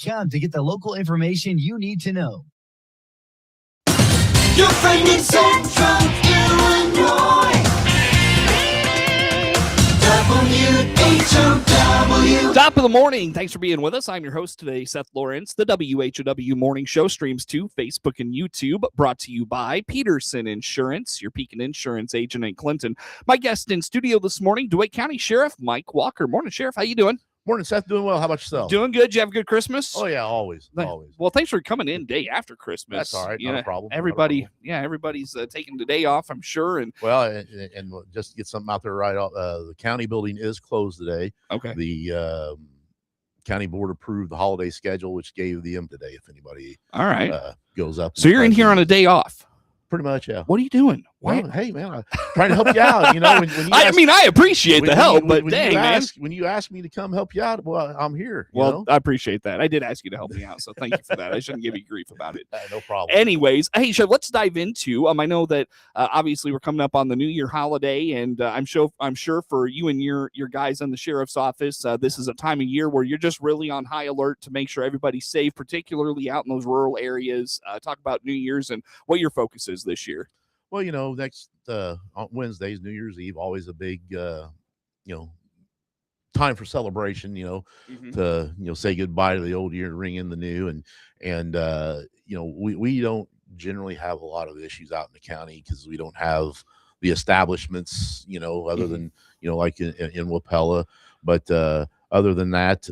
DeWitt.com to get the local information you need to know. Your friend in Central Illinois. WHOW. Top of the morning. Thanks for being with us. I'm your host today, Seth Lawrence. The WHOW Morning Show streams to Facebook and YouTube, brought to you by Peterson Insurance, your Pekin Insurance agent in Clinton. My guest in studio this morning, DeWitt County Sheriff Mike Walker. Morning, Sheriff. How you doing? Morning, Seth. Doing well. How about yourself? Doing good. Did you have a good Christmas? Oh, yeah, always. Well, thanks for coming in day after Christmas. That's all right. Not a problem. Everybody's taking the day off, I'm sure. And just to get something out there right off, the county building is closed today. Okay. The county board approved the holiday schedule, which gave them today if anybody all right goes up. So you're in here on a day off? Pretty much, yeah. What are you doing? Well, hey, man, I'm trying to help you out. You know, when you ask, I appreciate the help, but dang, man. When you ask me to come help you out, well, I'm here. Well, I appreciate that. I did ask you to help me out, so thank you for that. I shouldn't give you grief about it. No problem. Anyways, hey, Sheriff, let's dive into. I know that obviously we're coming up on the New Year holiday, and I'm sure for you and your guys in the sheriff's office, this is a time of year where you're just really on high alert to make sure everybody's safe, particularly out in those rural areas. Talk about New Year's and what your focus is this year. Well, you know, next on Wednesdays, New Year's Eve, always a big, time for celebration. To say goodbye to the old year and ring in the new, and we don't generally have a lot of issues out in the county because we don't have the establishments, other than like in Wapella, but other than that,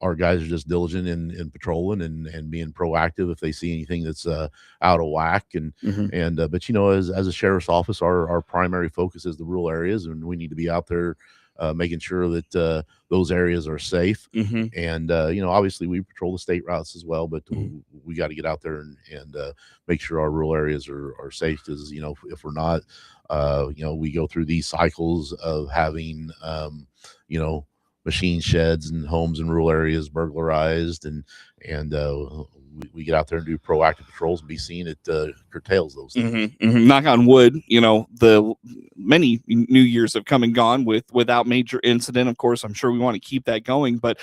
our guys are just diligent in patrolling and being proactive if they see anything that's out of whack. But as a sheriff's office, our primary focus is the rural areas, and we need to be out there making sure that those areas are safe. And obviously we patrol the state routes as well, but we got to get out there and make sure our rural areas are safe. Because if we're not, we go through these cycles of having machine sheds and homes in rural areas burglarized, and we get out there and do proactive patrols and be seen. It curtails those things. Knock on wood. The many New Years have come and gone without major incident. Of course, I'm sure we want to keep that going. But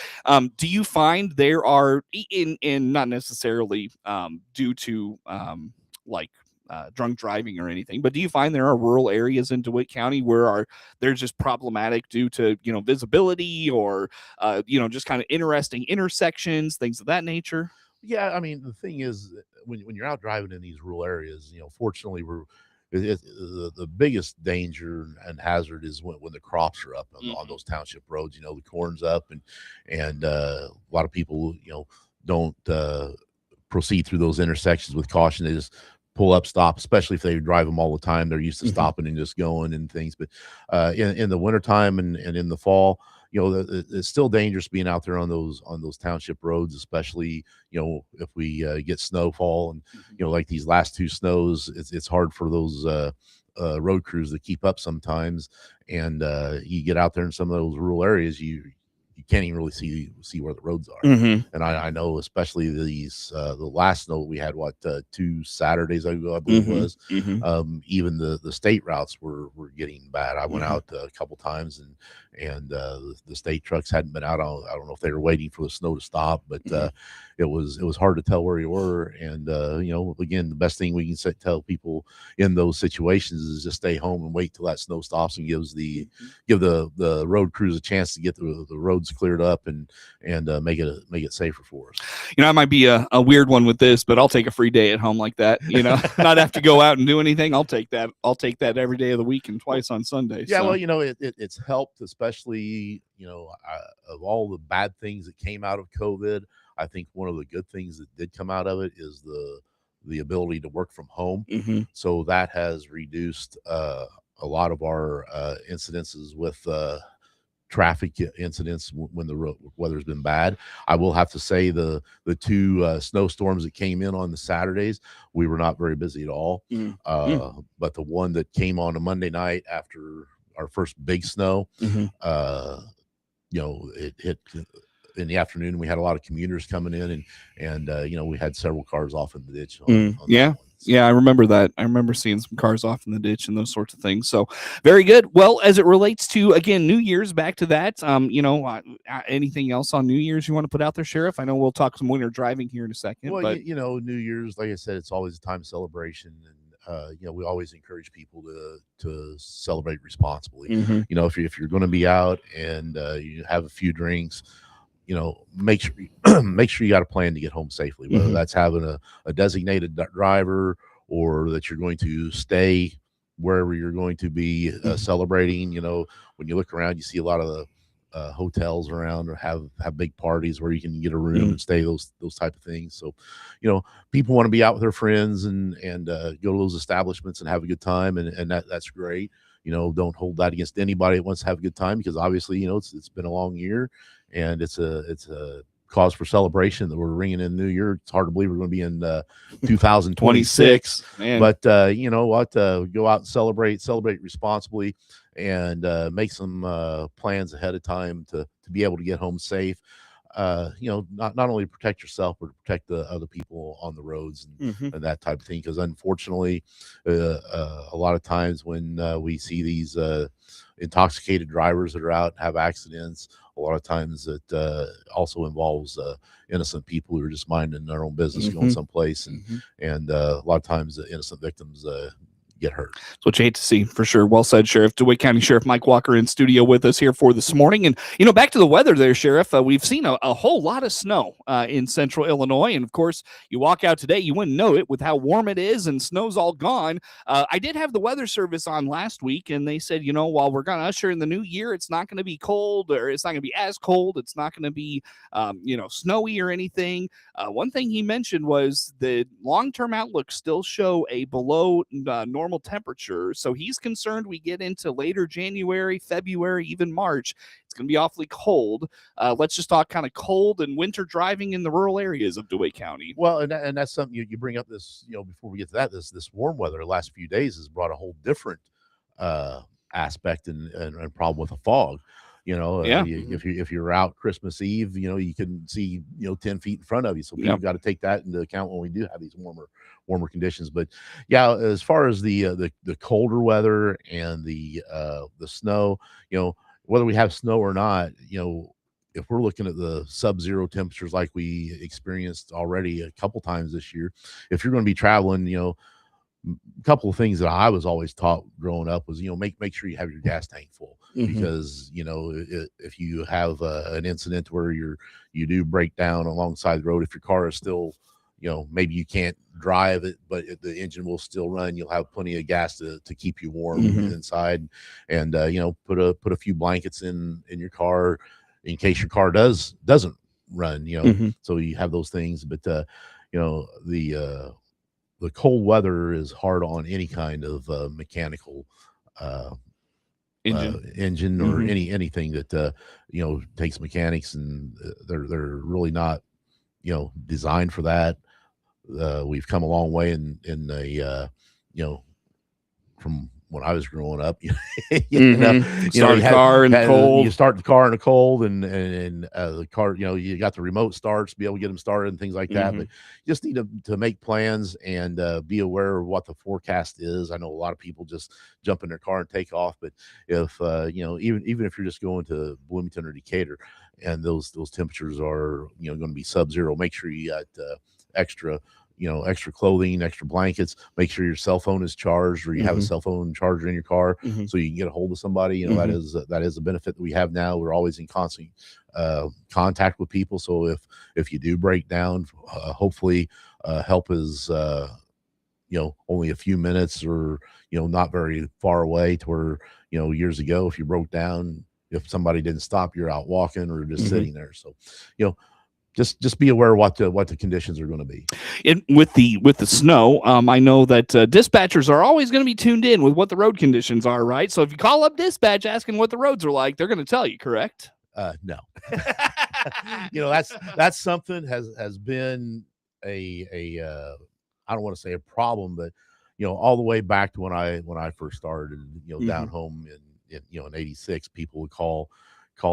do you find there are in not necessarily due to drunk driving or anything, but do you find there are rural areas in DeWitt County where they're just problematic due to visibility or just kind of interesting intersections, things of that nature? Yeah, I mean, the thing is, when you're out driving in these rural areas, fortunately the biggest danger and hazard is when the crops are up on those township roads. The corn's up, and a lot of people don't proceed through those intersections with caution. They just pull up, stop, especially if they drive them all the time. They're used to stopping and just going and things. But in the wintertime and in the fall, it's still dangerous being out there on those township roads, especially if we get snowfall and like these last two snows. It's hard for those road crews to keep up sometimes, and you get out there in some of those rural areas, you can't even really see where the roads are. And I know, especially the last snow we had, 2 Saturdays ago, I believe it was. Even the state routes were getting bad. I went out a couple times, and the state trucks hadn't been out. I don't know if they were waiting for the snow to stop, but it was hard to tell where you were. And again, the best thing we can tell people in those situations is just stay home and wait till that snow stops, and give the road crews a chance to get the roads cleared up and make it safer for us. I might be a weird one with this, but I'll take a free day at home like that. Not have to go out and do anything. I'll take that every day of the week and twice on Sunday. Yeah, so. Well, it's helped, especially of all the bad things that came out of COVID. I think one of the good things that did come out of it is the ability to work from home. So that has reduced a lot of our incidences with traffic incidents when the weather's been bad. I will have to say the 2 snowstorms that came in on the Saturdays, we were not very busy at all. But the one that came on a Monday night after our first big snow, it hit in the afternoon. We had a lot of commuters coming in, and we had several cars off in the ditch. Yeah, I remember that. I remember seeing some cars off in the ditch and those sorts of things. So very good. Well, as it relates to, again, New Year's, back to that, anything else on New Year's you want to put out there, Sheriff? I know we'll talk some winter driving here in a second, Well, but New Year's, like I said, it's always a time of celebration, and we always encourage people to celebrate responsibly. Mhm. If you're going to be out and you have a few drinks, make sure make sure you got a plan to get home safely. Whether Mhm. that's having a designated driver, or that you're going to stay wherever you're going to be celebrating. When you look around, you see a lot of the hotels around, or have big parties where you can get a room and stay, those type of things. So people want to be out with their friends and go to those establishments and have a good time, and that's great. Don't hold that against anybody that wants to have a good time, because obviously it's been a long year, and it's a cause for celebration that we're ringing in New Year. It's hard to believe we're going to be in 2026. Man. But you know what? Go out and celebrate responsibly, and make some plans ahead of time to be able to get home safe. Not only protect yourself, but protect the other people on the roads and that type of thing. Because unfortunately, a lot of times when we see these intoxicated drivers that are out and have accidents, a lot of times it also involves innocent people who are just minding their own business, going someplace, and a lot of times the innocent victims get hurt. That's what you hate to see, for sure. Well said, Sheriff. DeWitt County Sheriff Mike Walker in studio with us here for this morning. And, back to the weather there, Sheriff. We've seen a whole lot of snow in central Illinois. And, of course, you walk out today, you wouldn't know it with how warm it is, and snow's all gone. I did have the weather service on last week, and they said, while we're going to usher in the new year, it's not going to be cold, or it's not going to be as cold. It's not going to be, snowy or anything. One thing he mentioned was the long-term outlook still show a below normal temperature. So he's concerned we get into later January, February, even March. It's going to be awfully cold. Let's just talk kind of cold and winter driving in the rural areas of DeWitt County. Well, and that's something you bring up. This, before we get to that, this warm weather the last few days has brought a whole different aspect and problem with the fog. If you're out Christmas Eve, you can see 10 feet in front of you. So people got to take that into account when we do have these warmer conditions. But yeah, as far as the colder weather and the snow, whether we have snow or not, if we're looking at the sub-zero temperatures like we experienced already a couple times this year, if you're going to be traveling, a couple of things that I was always taught growing up was, make sure you have your gas tank full, because, if you have an incident where you do break down alongside the road, if your car is still, maybe you can't drive it, but the engine will still run, you'll have plenty of gas to keep you warm inside. And, put a few blankets in your car in case your car doesn't run, so you have those things. But, the cold weather is hard on any kind of mechanical engine or anything that takes mechanics, and they're really not designed for that. We've come a long way in from when I was growing up. Start the car in the cold. You start the car in the cold, and the car, you got the remote starts to be able to get them started and things like that. But you just need to make plans and be aware of what the forecast is. I know a lot of people just jump in their car and take off, but if even if you're just going to Bloomington or Decatur, and those temperatures are going to be sub-zero, make sure you got extra clothing, extra blankets. Make sure your cell phone is charged, or you have a cell phone charger in your car, so you can get a hold of somebody. That is a benefit that we have now. We're always in constant contact with people. So if you do break down, hopefully help is only a few minutes, or not very far away, to where years ago, if you broke down, if somebody didn't stop, you're out walking or just sitting there. So just be aware of what the conditions are going to be. With the snow, I know that dispatchers are always going to be tuned in with what the road conditions are, right? So if you call up dispatch asking what the roads are like, they're going to tell you, correct? No. That's something has been a I don't want to say a problem, but all the way back to when I first started, down home in '86, people would call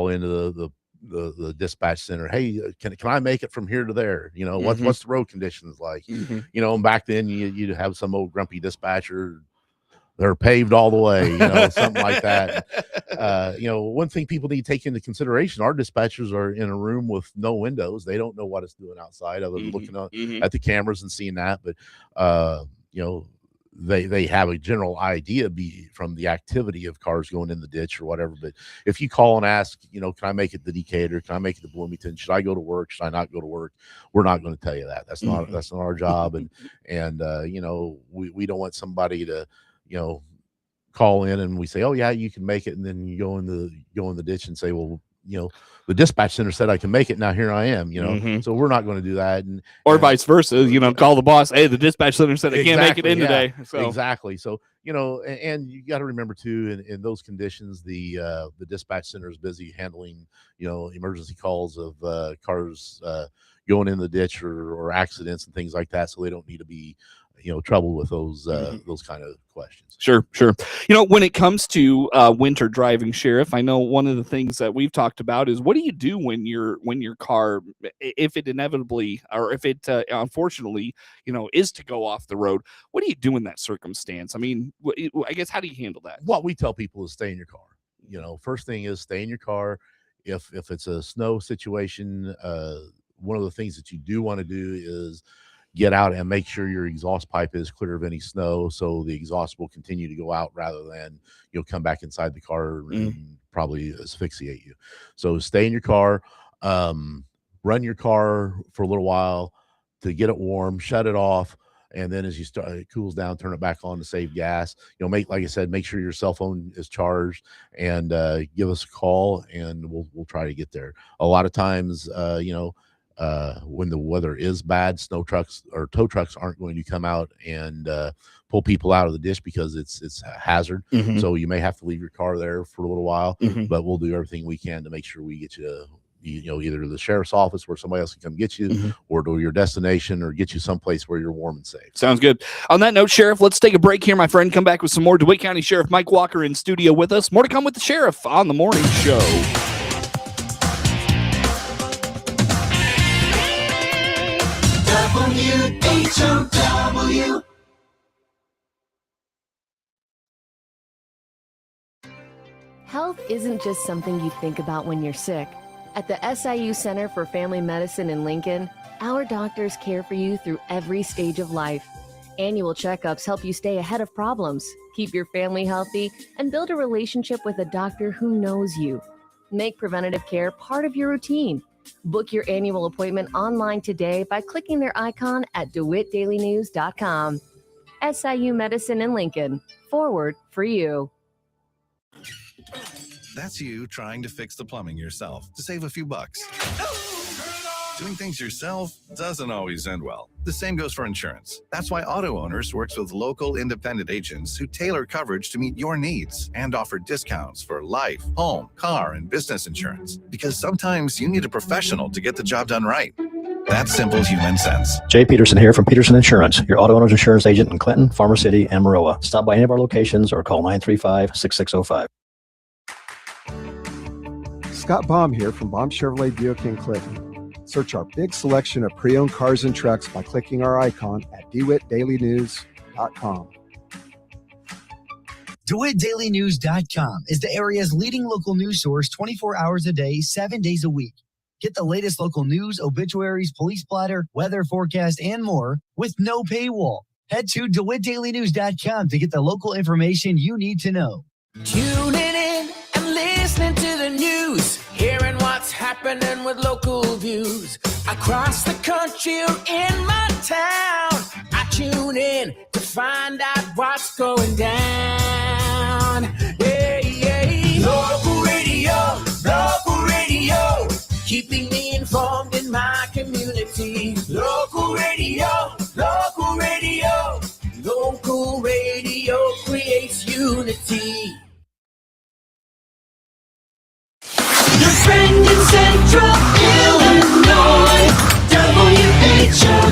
into the dispatch center, hey, can I make it from here to there? You know, what's the road conditions like? You know, and back then you'd have some old grumpy dispatcher, they're paved all the way, you know, something like that. You know, one thing people need to take into consideration, our dispatchers are in a room with no windows. They don't know what it's doing outside other than looking at the cameras and seeing that. But, you know, they have a general idea from the activity of cars going in the ditch or whatever. But if you call and ask, you know, can I make it to Decatur? Can I make it to Bloomington? Should I go to work? Should I not go to work? We're not going to tell you that. That's not our job. And you know, we don't want somebody to, you know, call in and we say, oh yeah, you can make it, and then you go in the ditch and say, well, you know, the dispatch center said I can make it, now here I am, you know. So we're not going to do that. Or vice versa, you know, call the boss, hey, the dispatch center said I can't make it in today. So exactly. So, you know, and you got to remember too, in those conditions, the dispatch center is busy handling, you know, emergency calls of cars going in the ditch or accidents and things like that, so they don't need to be, you know, trouble with those kind of questions. Sure. You know, when it comes to winter driving, Sheriff, I know one of the things that we've talked about is, what do you do when your car, if it inevitably, or if it unfortunately, you know, is to go off the road? What do you do in that circumstance? I mean, I guess, how do you handle that? What we tell people is stay in your car. You know, first thing is stay in your car. If it's a snow situation, one of the things that you do want to do is get out and make sure your exhaust pipe is clear of any snow, so the exhaust will continue to go out rather than, you know, come back inside the car and probably asphyxiate you. So stay in your car, run your car for a little while to get it warm, shut it off, and then as it cools down, turn it back on to save gas. You know, like I said, make sure your cell phone is charged, and give us a call, and we'll try to get there. A lot of times, you know, when the weather is bad, snow trucks or tow trucks aren't going to come out and pull people out of the ditch because it's a hazard. So you may have to leave your car there for a little while, but we'll do everything we can to make sure we get you, you know, either to the sheriff's office where somebody else can come get you, or to your destination, or get you someplace where you're warm and safe. Sounds good. On that note, Sheriff, let's take a break here, my friend. Come back with some more. DeWitt County Sheriff Mike Walker in studio with us. More to come with the Sheriff on the morning show. WHOW. Health isn't just something you think about when you're sick. At the SIU Center for Family Medicine in Lincoln, our doctors care for you through every stage of life. Annual checkups help you stay ahead of problems, keep your family healthy, and build a relationship with a doctor who knows you. Make preventative care part of your routine. Book your annual appointment online today by clicking their icon at DeWittDailyNews.com. SIU Medicine in Lincoln. Forward for you. That's you trying to fix the plumbing yourself to save a few bucks. Doing things yourself doesn't always end well. The same goes for insurance. That's why Auto Owners works with local independent agents who tailor coverage to meet your needs and offer discounts for life, home, car, and business insurance. Because sometimes you need a professional to get the job done right. That's simple human sense. Jay Peterson here from Peterson Insurance, your auto owner's insurance agent in Clinton, Farmer City, and Maroa. Stop by any of our locations or call 935-6605. Scott Baum here from Baum Chevrolet Buick in Clinton. Search our big selection of pre-owned cars and trucks by clicking our icon at DeWittDailyNews.com. DeWittDailyNews.com is the area's leading local news source 24 hours a day, 7 days a week. Get the latest local news, obituaries, police splatter, weather forecast, and more with no paywall. Head to DeWittDailyNews.com to get the local information you need to know. Tuning in and listening to the news, hearing what's happening with local views across the country or in my town. I tune in to find out what's going down. Local radio, keeping me informed in my community. Local radio, creates unity. Your friend in Central Illinois,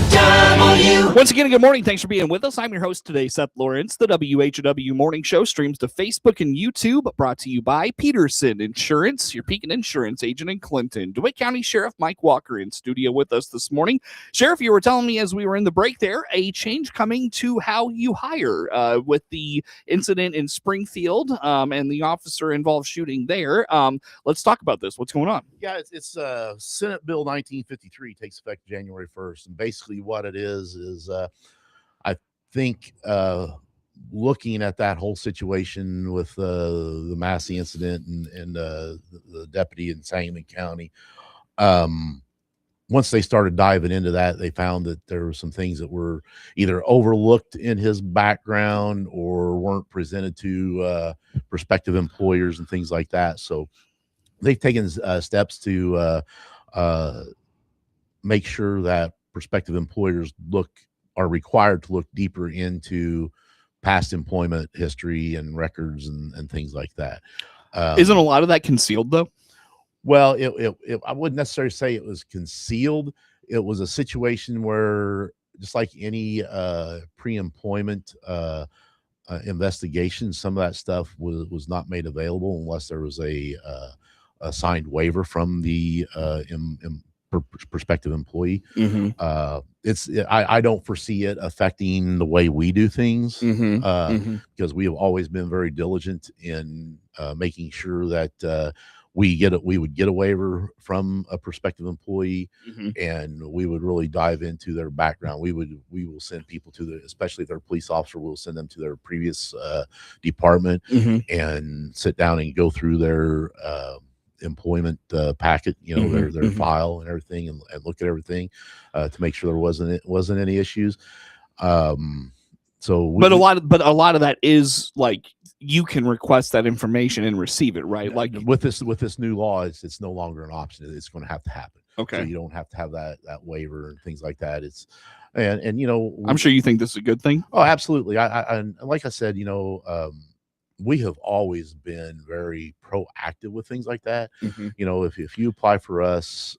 WHOW. Once again, good morning. Thanks for being with us. I'm your host today, Seth Lawrence. The WHOW Morning Show streams to Facebook and YouTube, brought to you by Peterson Insurance, your Pekin Insurance agent in Clinton. DeWitt County Sheriff Mike Walker in studio with us this morning. Sheriff, you were telling me as we were in the break there, a change coming to how you hire with the incident in Springfield and the officer-involved shooting there. Let's talk about this. What's going on? Yeah, it's Senate Bill 1953 takes effect January 1st. And basically what it is I think looking at that whole situation with the Massey incident and the deputy in Sangamon County, once they started diving into that, they found that there were some things that were either overlooked in his background or weren't presented to prospective employers and things like that. So they've taken steps to make sure that prospective employers are required to look deeper into past employment history and records and things like that. Isn't a lot of that concealed, though? Well, I wouldn't necessarily say it was concealed. It was a situation where, just like any pre-employment investigation, some of that stuff was not made available unless there was a signed waiver from the prospective employee. I don't foresee it affecting the way we do things, because we have always been very diligent in making sure that we would get a waiver from a prospective employee, and we would really dive into their background. We will send people especially if they're a police officer, we'll send them to their previous department and sit down and go through their employment packet, their file and everything, and look at everything to make sure there wasn't any issues. But a lot of that is like you can request that information and receive it, right? Like with this new law, it's no longer an option. It's going to have to happen. Okay, so you don't have to have that waiver and things like that. It's and I'm sure you think this is a good thing. Oh, absolutely. I like I said, we have always been very proactive with things like that. If you apply for us,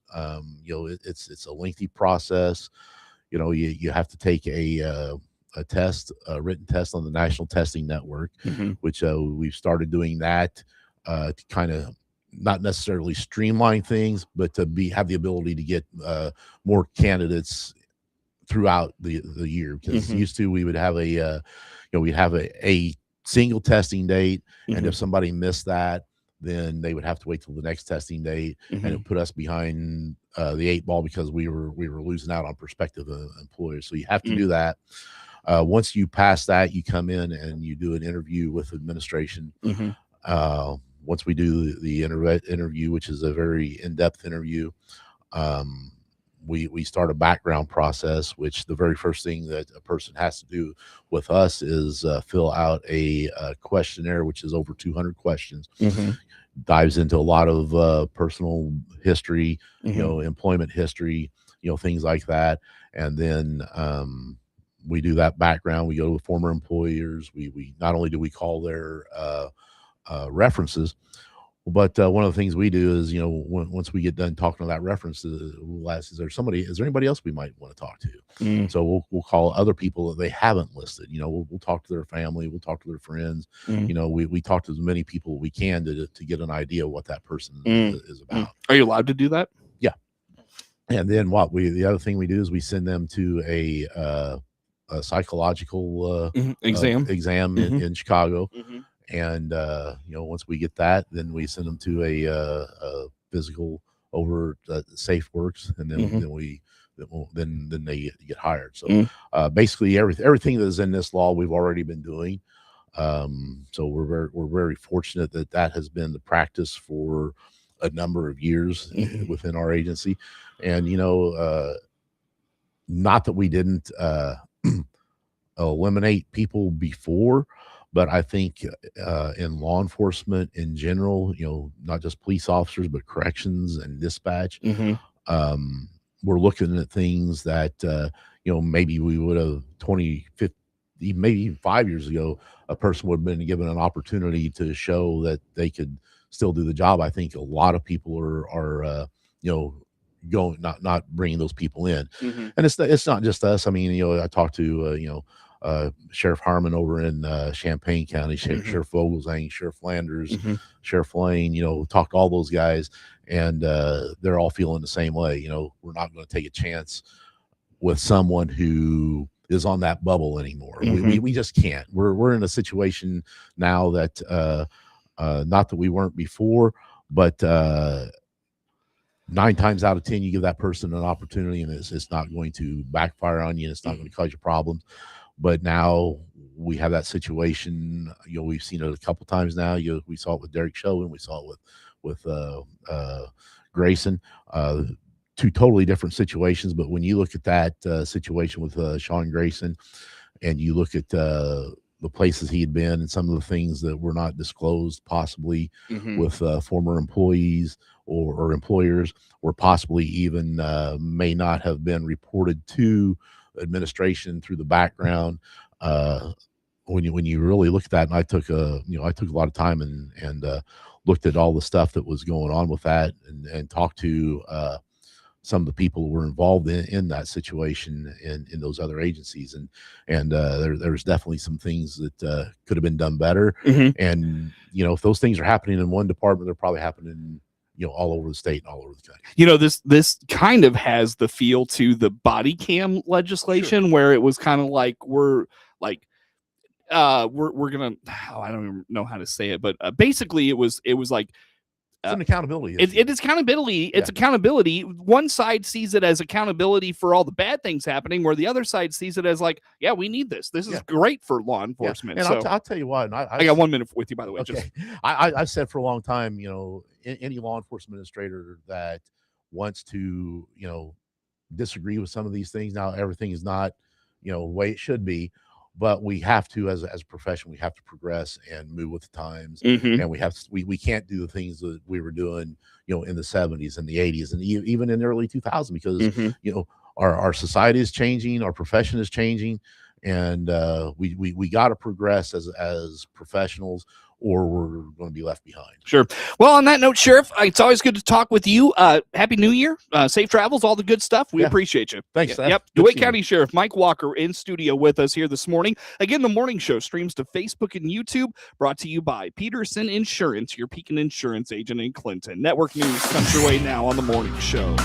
it's a lengthy process. You have to take a written test on the National Testing Network, which we've started doing that to kind of not necessarily streamline things, but to have the ability to get more candidates throughout the year. Because used to we would have we'd have a single testing date, and if somebody missed that, then they would have to wait till the next testing date, and it put us behind the 8 ball because we were losing out on prospective employers. So you have to do that. Once you pass that, you come in and you do an interview with administration. Once we do the interview, which is a very in-depth interview, we start a background process, which the very first thing that a person has to do with us is fill out a questionnaire, which is over 200 questions. Dives into a lot of personal history, employment history, things like that. And then we do that background. We go to former employers. We not only do we call their references, but one of the things we do is, once we get done talking to that reference, we'll ask, is there anybody else we might want to talk to? So we'll call other people that they haven't listed. We'll talk to their family, we'll talk to their friends. We talk to as many people we can to get an idea of what that person is about. Are you allowed to do that? Yeah. And then the other thing we do is we send them to a psychological exam in Chicago. And once we get that, then we send them to a physical over Safe Works, and then they get hired. So basically everything that is in this law we've already been doing. So we're very fortunate that has been the practice for a number of years within our agency. And not that we didn't eliminate people before, but I think in law enforcement in general, not just police officers, but corrections and dispatch, we're looking at things that, maybe we would have 20, 50, maybe even 5 years ago, a person would have been given an opportunity to show that they could still do the job. I think a lot of people are going, not bringing those people in. Mm-hmm. And it's not just us. I mean, I talked to Sheriff Harmon over in Champaign County, Sheriff Vogelsang, Sheriff Landers, Sheriff Lane, talked to all those guys, and they're all feeling the same way. We're not going to take a chance with someone who is on that bubble anymore. We just can't. We're in a situation now that not that we weren't before, but 9 times out of 10 you give that person an opportunity, and it's not going to backfire on you, and it's not going to cause you problems. But now we have that situation. We've seen it a couple times now. We saw it with Derek Chauvin, we saw it with Grayson. 2 totally different situations, but when you look at that situation with Sean Grayson, and you look at the places he had been and some of the things that were not disclosed, possibly with former employees or employers, or possibly even may not have been reported to administration through the background. When you really look at that, and I took a lot of time and looked at all the stuff that was going on with that, and talked to some of the people who were involved in that situation in those other agencies, and there's definitely some things that could have been done better. And if those things are happening in one department, they're probably happening all over the state and all over the country. This kind of has the feel to the body cam legislation, where it was kind of like we're gonna, I don't even know how to say it, but basically it was like it's an accountability. It is accountability. It's accountability. One side sees it as accountability for all the bad things happening, where the other side sees it as like, yeah, we need this. This is great for law enforcement. And so I'll tell you what. And I got 1 minute with you, by the way. Okay. I've said for a long time, any law enforcement administrator that wants to, disagree with some of these things. Now, everything is not, the way it should be. But we have to, as a profession, we have to progress and move with the times, and we can't do the things that we were doing, in the 70s and the 80s, and even in the early 2000s, because our society is changing, our profession is changing, and we got to progress as professionals, or we're going to be left behind. Sure. Well, on that note, Sheriff, it's always good to talk with you. Happy New Year. Safe travels, all the good stuff. We appreciate you. Thanks, Seth. Yep. DeWitt County Sheriff Mike Walker in studio with us here this morning. Again, the morning show streams to Facebook and YouTube, brought to you by Peterson Insurance, your Pekin Insurance agent in Clinton. Network news comes your way now on the morning show.